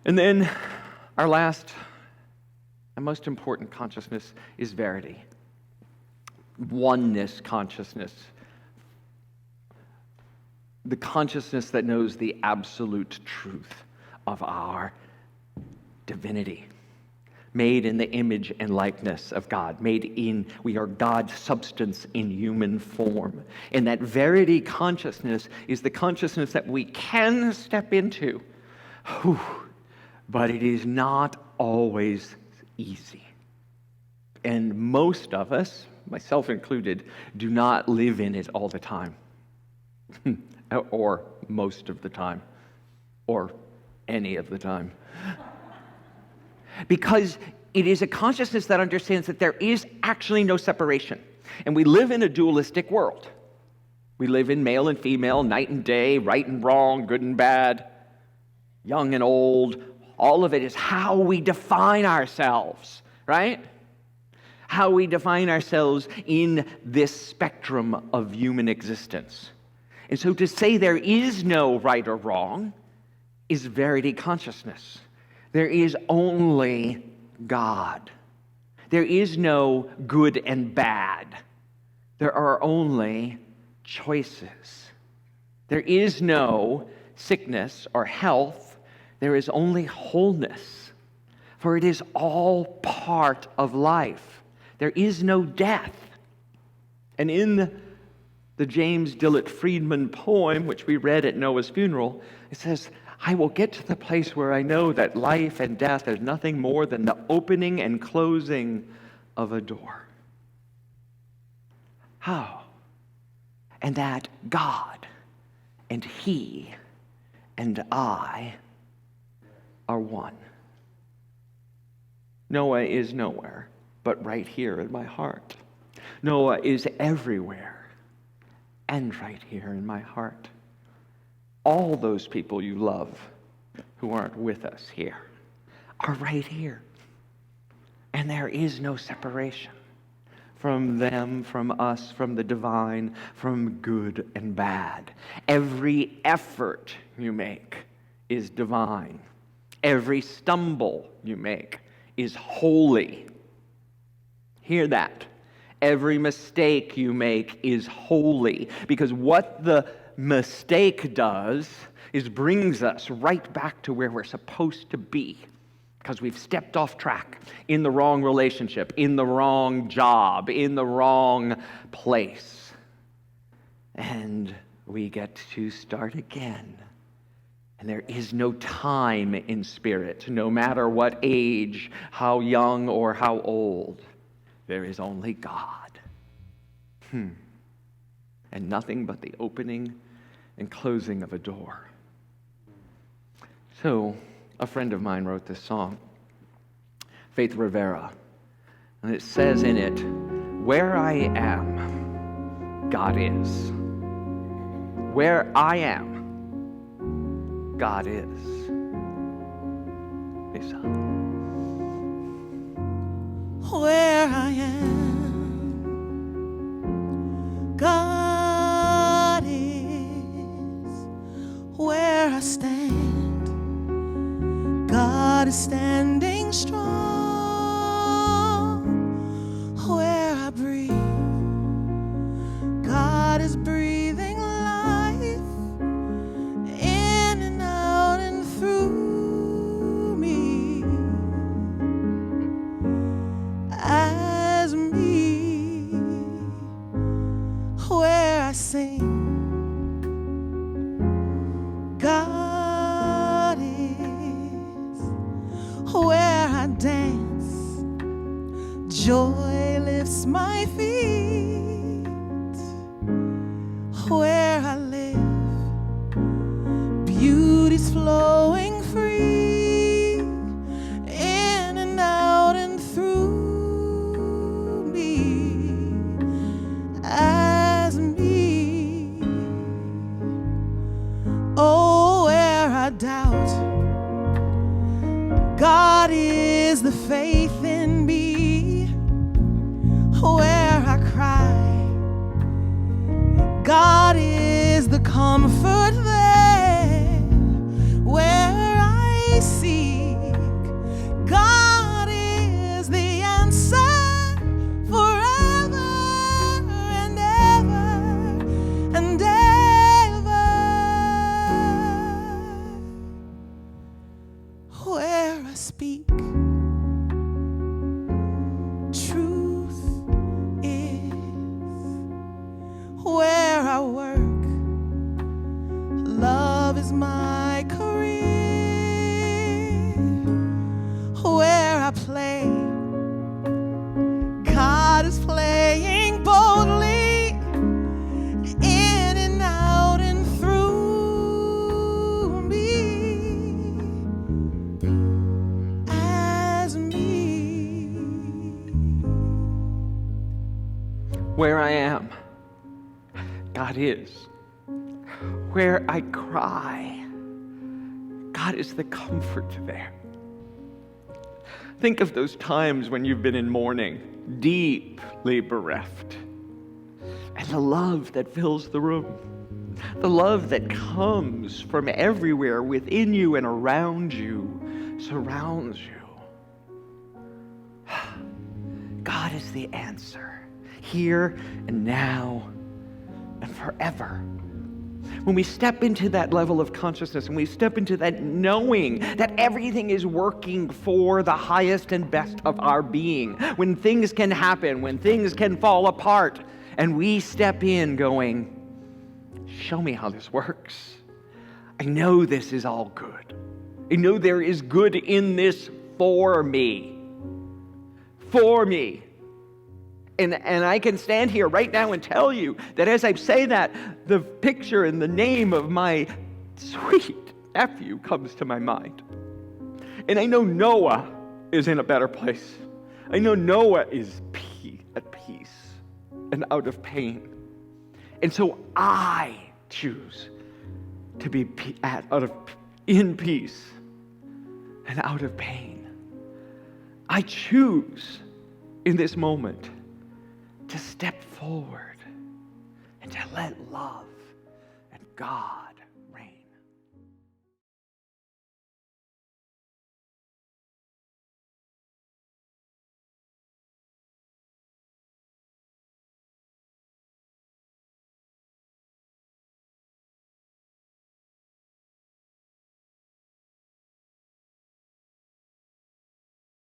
And then our last and most important consciousness is verity. Oneness consciousness. The consciousness that knows the absolute truth of our divinity. Made in the image and likeness of God. We are God's substance in human form. And that verity consciousness is the consciousness that we can step into. But it is not always easy. And most of us, myself included, do not live in it all the time. Or most of the time. Or any of the time. Because it is a consciousness that understands that there is actually no separation. And we live in a dualistic world. We live in male and female, night and day, right and wrong, good and bad, young and old. All of it is how we define ourselves, right? How we define ourselves in this spectrum of human existence. And so to say there is no right or wrong is verity consciousness. There is only God. There is no good and bad. There are only choices. There is no sickness or health. There is only wholeness. For it is all part of life. There is no death. And in the James Dillett Friedman poem, which we read at Noah's funeral, it says, I will get to the place where I know that life and death is nothing more than the opening and closing of a door. How? And that God and He and I are one. Noah is nowhere but right here in my heart. Noah is everywhere and right here in my heart. All those people you love who aren't with us here are right here. And there is no separation from them, from us, from the divine, from good and bad. Every effort you make is divine. Every stumble you make is holy. Hear that. Every mistake you make is holy. Because what the mistake does is brings us right back to where we're supposed to be, because we've stepped off track in the wrong relationship, in the wrong job, in the wrong place. And we get to start again. And there is no time in spirit, no matter what age, how young or how old. There is only God. And nothing but the opening and closing of a door. So, a friend of mine wrote this song, Faith Rivera, and it says in it, where I am, God is. Where I am, God is. Lisa. Where I am, God is. Where I stand, God is standing strong. Where I breathe, God is breathing life in and out and through me. As me, where I sing, God is. Where I dance, joy lifts my feet. Where I live, beauty's flowing free in and out and through me. As me, oh, where I doubt, God is the faith in me. Where I cry, God is the comfort there. Where I see, speak. Truth is where I work. Love is my career. Where I play, God is playing boldly, in and out and through me, as me. Where I am, God is. Where I cry, God is the comfort there. Think of those times when you've been in mourning, deeply bereft, and the love that fills the room, the love that comes from everywhere within you and around you, surrounds you. God is the answer, here and now and forever. When we step into that level of consciousness and we step into that knowing that everything is working for the highest and best of our being, when things can happen, when things can fall apart, and we step in going, show me how this works. I know this is all good. I know there is good in this for me. For me. And I can stand here right now and tell you that as I say that, the picture and the name of my sweet nephew comes to my mind. And I know Noah is in a better place. I know Noah is at peace and out of pain. And so I choose to be in peace and out of pain. I choose in this moment to step forward and to let love and God